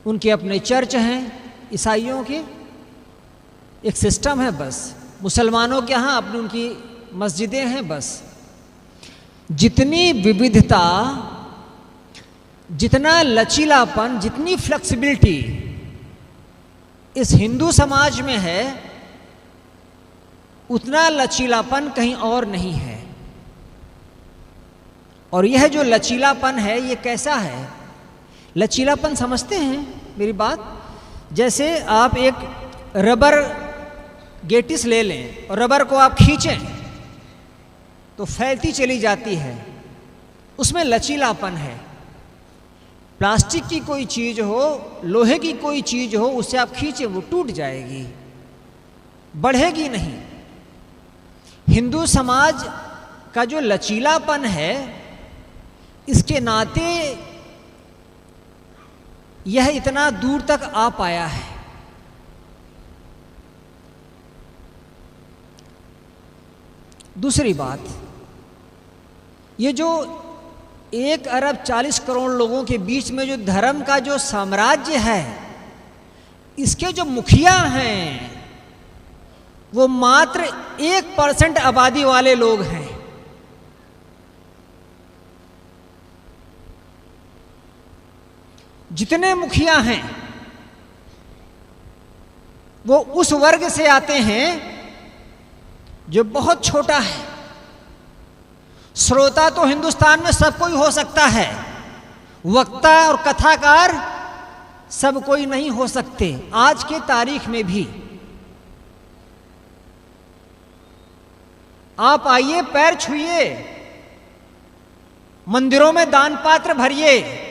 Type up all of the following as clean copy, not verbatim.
उनके अपने चर्च हैं, ईसाइयों के एक सिस्टम है बस। मुसलमानों के यहाँ अपनी उनकी मस्जिदें हैं बस। जितनी विविधता, जितना लचीलापन, जितनी फ्लेक्सिबिलिटी इस हिंदू समाज में है, उतना लचीलापन कहीं और नहीं है। और यह जो लचीलापन है ये कैसा है? लचीलापन समझते हैं मेरी बात? जैसे आप एक रबर गेटिस ले लें और रबर को आप खींचें तो फैलती चली जाती है, उसमें लचीलापन है। प्लास्टिक की कोई चीज़ हो, लोहे की कोई चीज़ हो, उससे आप खींचे वो टूट जाएगी, बढ़ेगी नहीं। हिंदू समाज का जो लचीलापन है, इसके नाते यह इतना दूर तक आ पाया है। दूसरी बात, ये जो 1 अरब 40 करोड़ लोगों के बीच में जो धर्म का जो साम्राज्य है, इसके जो मुखिया हैं वो मात्र 1% आबादी वाले लोग हैं। जितने मुखिया हैं वो उस वर्ग से आते हैं जो बहुत छोटा है। श्रोता तो हिंदुस्तान में सब कोई हो सकता है, वक्ता और कथाकार सब कोई नहीं हो सकते आज के तारीख में भी। आप आइए, पैर छुइए, मंदिरों में दान पात्र भरिए,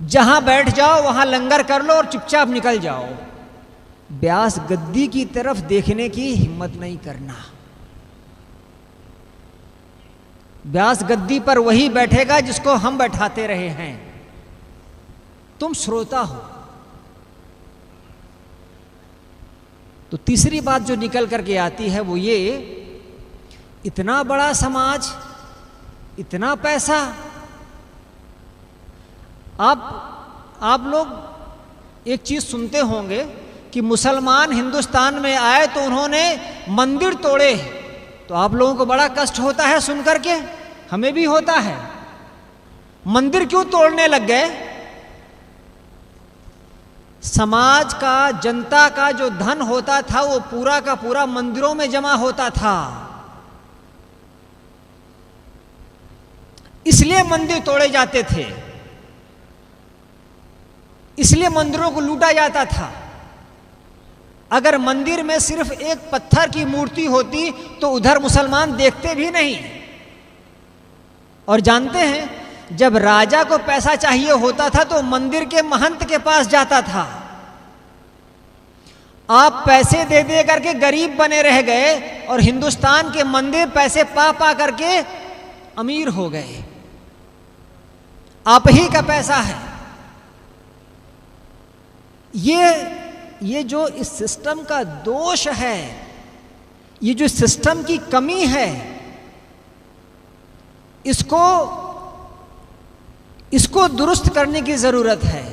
जहां बैठ जाओ वहां लंगर कर लो और चुपचाप निकल जाओ। व्यास गद्दी की तरफ देखने की हिम्मत नहीं करना। व्यास गद्दी पर वही बैठेगा जिसको हम बैठाते रहे हैं। तुम श्रोता हो। तो तीसरी बात जो निकल करके आती है वो ये, इतना बड़ा समाज, इतना पैसा। आप लोग एक चीज सुनते होंगे कि मुसलमान हिंदुस्तान में आए तो उन्होंने मंदिर तोड़े। तो आप लोगों को बड़ा कष्ट होता है सुन करके, हमें भी होता है। मंदिर क्यों तोड़ने लग गए? समाज का, जनता का जो धन होता था वो पूरा का पूरा मंदिरों में जमा होता था, इसलिए मंदिर तोड़े जाते थे, इसलिए मंदिरों को लूटा जाता था। अगर मंदिर में सिर्फ एक पत्थर की मूर्ति होती तो उधर मुसलमान देखते भी नहीं। और जानते हैं, जब राजा को पैसा चाहिए होता था तो मंदिर के महंत के पास जाता था। आप पैसे दे दे करके गरीब बने रह गए और हिंदुस्तान के मंदिर पैसे पा पा करके अमीर हो गए। आप ही का पैसा है। ये जो इस सिस्टम का दोष है, ये जो सिस्टम की कमी है, इसको दुरुस्त करने की जरूरत है।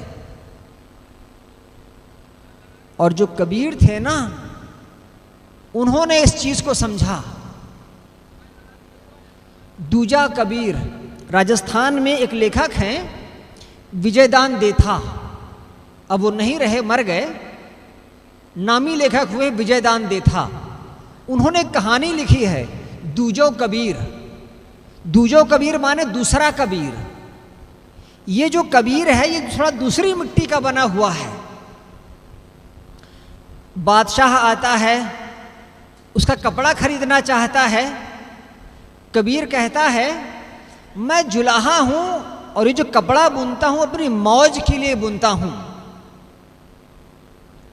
और जो कबीर थे ना, उन्होंने इस चीज को समझा। दूजा कबीर, राजस्थान में एक लेखक हैं विजयदान देथा, अब वो नहीं रहे, मर गए। नामी लेखक हुए विजयदान देथा। उन्होंने कहानी लिखी है दूजो कबीर। दूजो कबीर माने दूसरा कबीर। ये जो कबीर है ये थोड़ा दूसरी मिट्टी का बना हुआ है। बादशाह आता है, उसका कपड़ा खरीदना चाहता है। कबीर कहता है मैं जुलाहा हूं और ये जो कपड़ा बुनता हूं अपनी मौज के लिए बुनता हूं।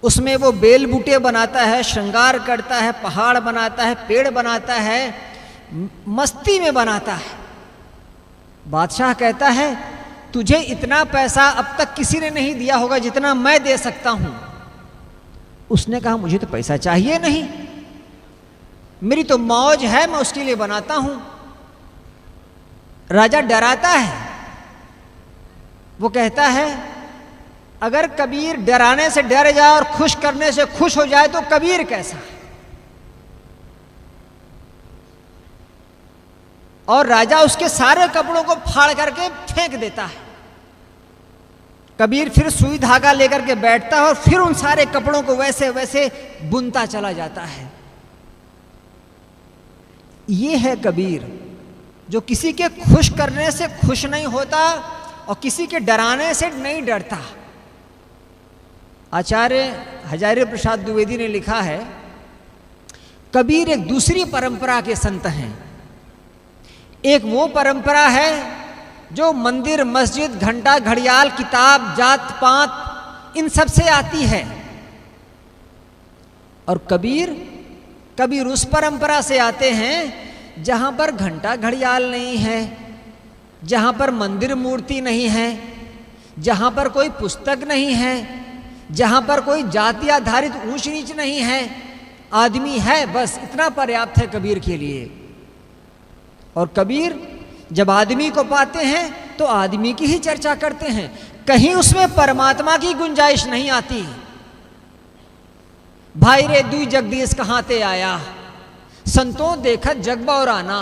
उसमें वो बेल बूटे बनाता है, श्रृंगार करता है, पहाड़ बनाता है, पेड़ बनाता है, मस्ती में बनाता है। बादशाह कहता है तुझे इतना पैसा अब तक किसी ने नहीं दिया होगा जितना मैं दे सकता हूं। उसने कहा मुझे तो पैसा चाहिए नहीं, मेरी तो मौज है, मैं उसके लिए बनाता हूं। राजा डराता है, वो कहता है अगर कबीर डराने से डर जाए और खुश करने से खुश हो जाए तो कबीर कैसा है? और राजा उसके सारे कपड़ों को फाड़ करके फेंक देता है। कबीर फिर सुई धागा लेकर के बैठता है और फिर उन सारे कपड़ों को वैसे वैसे बुनता चला जाता है। ये है कबीर, जो किसी के खुश करने से खुश नहीं होता और किसी के डराने से नहीं डरता। आचार्य हजारी प्रसाद द्विवेदी ने लिखा है, कबीर एक दूसरी परंपरा के संत हैं। एक वो परंपरा है जो मंदिर, मस्जिद, घंटा, घड़ियाल, किताब, जात पात इन सब से आती है। और कबीर उस परंपरा से आते हैं जहां पर घंटा घड़ियाल नहीं है, जहां पर मंदिर मूर्ति नहीं है, जहां पर कोई पुस्तक नहीं है, जहां पर कोई जाति आधारित ऊंच नीच नहीं है, आदमी है, बस इतना पर्याप्त है कबीर के लिए। और कबीर जब आदमी को पाते हैं तो आदमी की ही चर्चा करते हैं, कहीं उसमें परमात्मा की गुंजाइश नहीं आती। भाई रे दुई जगदीश कहाँ ते आया, संतों देखत जग बौराना,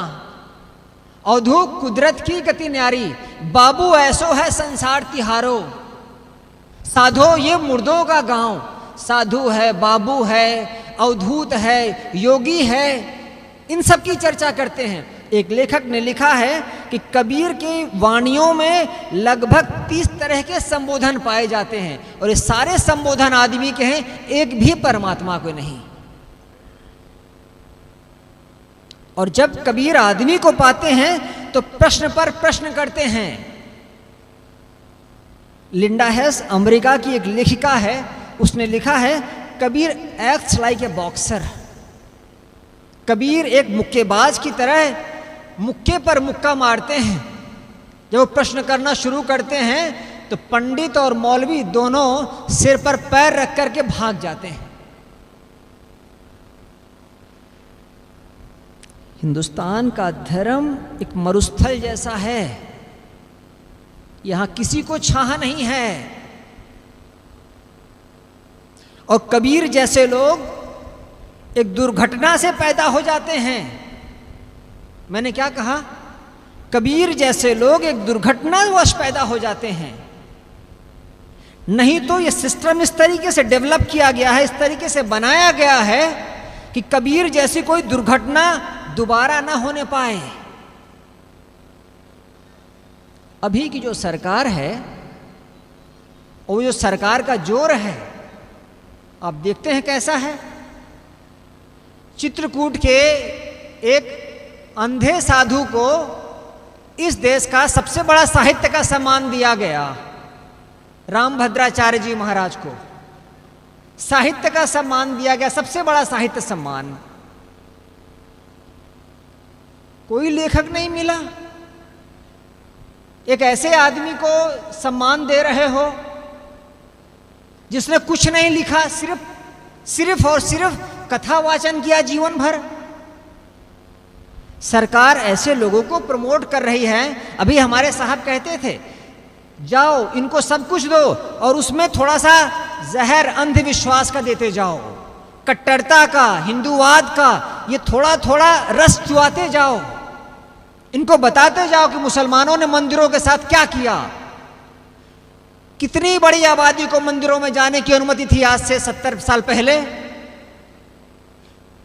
अवधू कुदरत की गति न्यारी, बाबू ऐसो है संसार तिहारो, साधो ये मुर्दों का गांव, साधु है, बाबू है, अवधूत है, योगी है, इन सब की चर्चा करते हैं। एक लेखक ने लिखा है कि कबीर की वाणियों में लगभग 30 तरह के संबोधन पाए जाते हैं और ये सारे संबोधन आदमी के हैं, एक भी परमात्मा को नहीं। और जब कबीर आदमी को पाते हैं तो प्रश्न पर प्रश्न करते हैं। लिंडा हेस अमेरिका की एक लेखिका है, उसने लिखा है, Kabir acts like a boxer. Kabir एक मुक्केबाज की तरह मुक्के पर मुक्का मारते हैं। जब वो प्रश्न करना शुरू करते हैं तो पंडित और मौलवी दोनों सिर पर पैर रख करके भाग जाते हैं। हिंदुस्तान का धर्म एक मरुस्थल जैसा है, यहां किसी को छाह नहीं है। और कबीर जैसे लोग एक दुर्घटना से पैदा हो जाते हैं। मैंने क्या कहा? कबीर जैसे लोग एक दुर्घटनावश पैदा हो जाते हैं। नहीं तो ये सिस्टम इस तरीके से डेवलप किया गया है, इस तरीके से बनाया गया है कि कबीर जैसी कोई दुर्घटना दोबारा ना होने पाए। अभी की जो सरकार है और जो सरकार का जोर है, आप देखते हैं कैसा है। चित्रकूट के एक अंधे साधु को इस देश का सबसे बड़ा साहित्य का सम्मान दिया गया। रामभद्राचार्य जी महाराज को साहित्य का सम्मान दिया गया, सबसे बड़ा साहित्य सम्मान। कोई लेखक नहीं मिला। एक ऐसे आदमी को सम्मान दे रहे हो जिसने कुछ नहीं लिखा, सिर्फ और सिर्फ कथा वाचन किया जीवन भर। सरकार ऐसे लोगों को प्रमोट कर रही है। अभी हमारे साहब कहते थे, जाओ इनको सब कुछ दो और उसमें थोड़ा सा जहर अंधविश्वास का देते जाओ, कट्टरता का, हिंदूवाद का, ये थोड़ा थोड़ा रस चुआते जाओ। इनको बताते जाओ कि मुसलमानों ने मंदिरों के साथ क्या किया। कितनी बड़ी आबादी को मंदिरों में जाने की अनुमति थी आज से 70 साल पहले।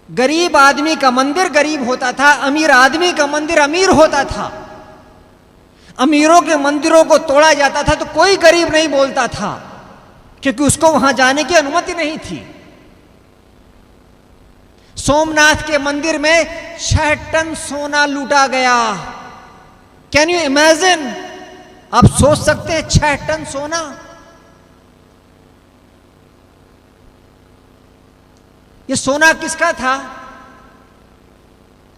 गरीब आदमी का मंदिर गरीब होता था, अमीर आदमी का मंदिर अमीर होता था। अमीरों के मंदिरों को तोड़ा जाता था तो कोई गरीब नहीं बोलता था, क्योंकि उसको वहां जाने की अनुमति नहीं थी। सोमनाथ के मंदिर में 6 टन सोना लूटा गया। Can you imagine? आप सोच सकते हैं 6 टन सोना। ये सोना किसका था?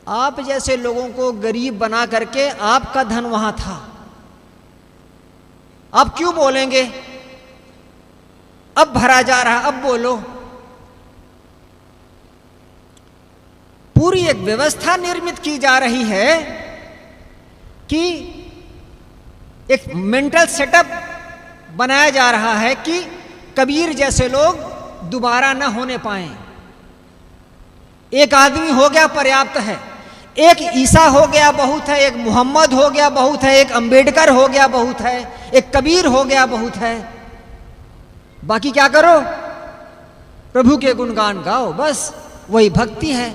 आप जैसे लोगों को गरीब बना करके आपका धन वहां था। आप क्यों बोलेंगे? अब भरा जा रहा, अब बोलो। पूरी एक व्यवस्था निर्मित की जा रही है कि एक मेंटल सेटअप बनाया जा रहा है कि कबीर जैसे लोग दोबारा न होने पाएं। एक आदमी हो गया पर्याप्त है, एक ईसा हो गया बहुत है, एक मोहम्मद हो गया बहुत है, एक अंबेडकर हो गया बहुत है, एक कबीर हो गया बहुत है। बाकी क्या करो? प्रभु के गुणगान गाओ, बस वही भक्ति है।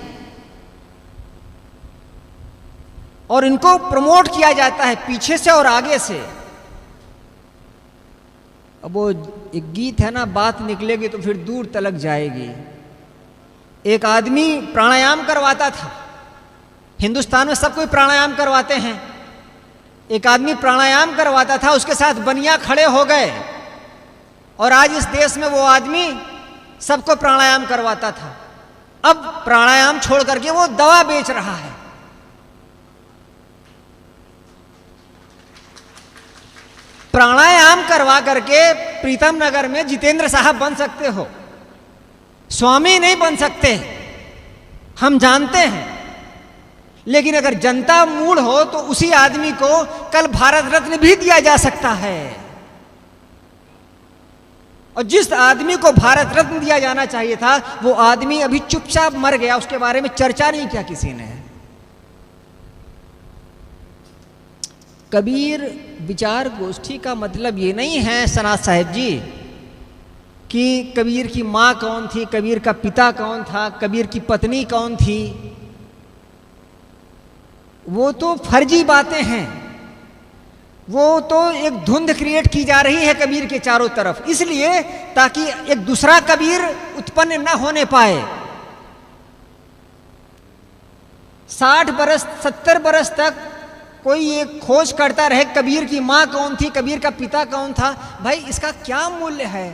और इनको प्रमोट किया जाता है पीछे से और आगे से। अब वो एक गीत है ना, बात निकलेगी तो फिर दूर तलक जाएगी। एक आदमी प्राणायाम करवाता था, हिंदुस्तान में सब कोई प्राणायाम करवाते हैं। एक आदमी प्राणायाम करवाता था, उसके साथ बनिया खड़े हो गए, और आज इस देश में वो आदमी सबको प्राणायाम करवाता था। अब प्राणायाम छोड़ करके वो दवा बेच रहा है। प्राणायाम करवा करके प्रीतम नगर में जितेंद्र साहब बन सकते हो, स्वामी नहीं बन सकते, हम जानते हैं। लेकिन अगर जनता मूढ़ हो तो उसी आदमी को कल भारत रत्न भी दिया जा सकता है। और जिस आदमी को भारत रत्न दिया जाना चाहिए था, वो आदमी अभी चुपचाप मर गया, उसके बारे में चर्चा नहीं किया किसी ने। कबीर विचार गोष्ठी का मतलब ये नहीं है सनात साहिब जी कि कबीर की माँ कौन थी, कबीर का पिता कौन था, कबीर की पत्नी कौन थी। वो तो फर्जी बातें हैं, वो तो एक धुंध क्रिएट की जा रही है कबीर के चारों तरफ, इसलिए ताकि एक दूसरा कबीर उत्पन्न न होने पाए। 60 बरस 70 बरस तक कोई ये खोज करता रहे कबीर की माँ कौन थी, कबीर का पिता कौन था। भाई इसका क्या मूल्य है?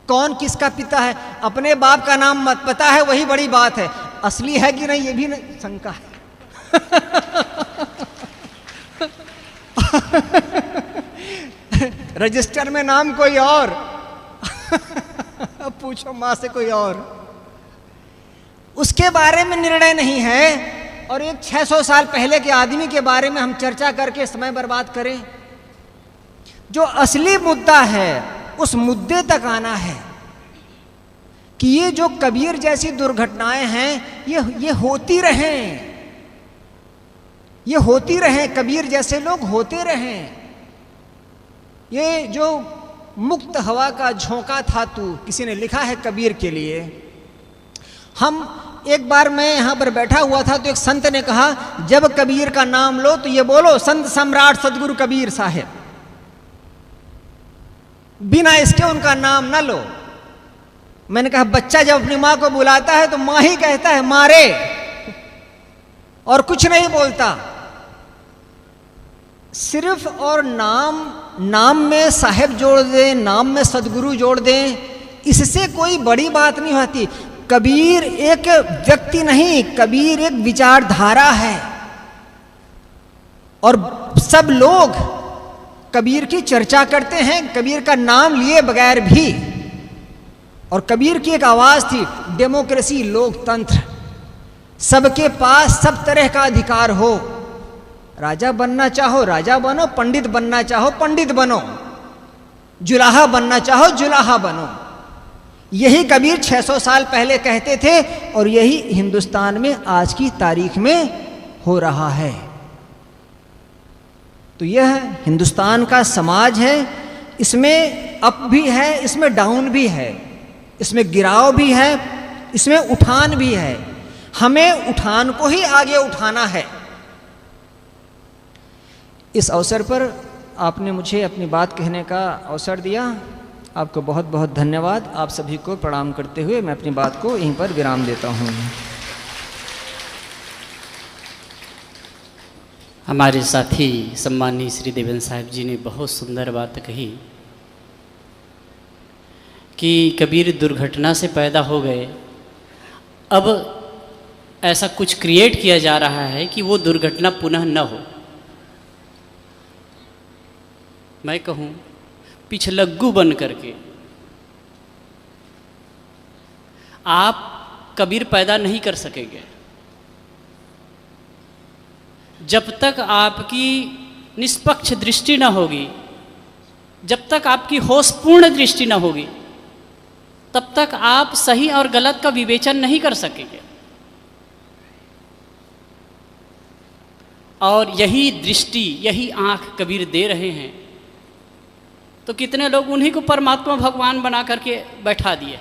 कौन किसका पिता है? अपने बाप का नाम मत पता है, वही बड़ी बात है। असली है कि नहीं ये भी नहीं शंका है। रजिस्टर में नाम कोई और, पूछो मां से कोई और, उसके बारे में निर्णय नहीं है। और एक 600 साल पहले के आदमी के बारे में हम चर्चा करके समय बर्बाद करें? जो असली मुद्दा है उस मुद्दे तक आना है कि ये जो कबीर जैसी दुर्घटनाएं हैं ये होती रहें, ये होती रहें, कबीर जैसे लोग होते रहें। ये जो मुक्त हवा का झोंका था तू, किसी ने लिखा है कबीर के लिए। हम एक बार मैं यहां पर बैठा हुआ था तो एक संत ने कहा, जब कबीर का नाम लो तो ये बोलो संत सम्राट सदगुरु कबीर साहेब, बिना इसके उनका नाम ना लो। मैंने कहा बच्चा जब अपनी मां को बुलाता है तो मां ही कहता है मारे, और कुछ नहीं बोलता। सिर्फ और नाम में साहेब जोड़ दें, नाम में सदगुरु जोड़ दें, इससे कोई बड़ी बात नहीं होती। कबीर एक व्यक्ति नहीं, कबीर एक विचारधारा है, और सब लोग कबीर की चर्चा करते हैं, कबीर का नाम लिए बगैर भी। और कबीर की एक आवाज थी, डेमोक्रेसी, लोकतंत्र, सबके पास सब तरह का अधिकार हो। राजा बनना चाहो राजा बनो, पंडित बनना चाहो पंडित बनो, जुलाहा बनना चाहो जुलाहा बनो। यही कबीर 600 साल पहले कहते थे, और यही हिंदुस्तान में आज की तारीख में हो रहा है। तो यह हिंदुस्तान का समाज है, इसमें अप भी है, इसमें डाउन भी है, इसमें गिराव भी है, इसमें उठान भी है। हमें उठान को ही आगे उठाना है। इस अवसर पर आपने मुझे अपनी बात कहने का अवसर दिया, आपको बहुत बहुत धन्यवाद। आप सभी को प्रणाम करते हुए मैं अपनी बात को यहीं पर विराम देता हूँ। हमारे साथी सम्मानीय श्री देवेंद्र साहिब जी ने बहुत सुंदर बात कही कि कबीर दुर्घटना से पैदा हो गए, अब ऐसा कुछ क्रिएट किया जा रहा है कि वो दुर्घटना पुनः न हो। मैं कहूँ पिछलग्गू बन करके आप कबीर पैदा नहीं कर सकेंगे। जब तक आपकी निष्पक्ष दृष्टि न होगी, जब तक आपकी होश पूर्ण दृष्टि न होगी तब तक आप सही और गलत का विवेचन नहीं कर सकेंगे। और यही दृष्टि, यही आँख कबीर दे रहे हैं। तो कितने लोग उन्हीं को परमात्मा भगवान बना करके बैठा दिए।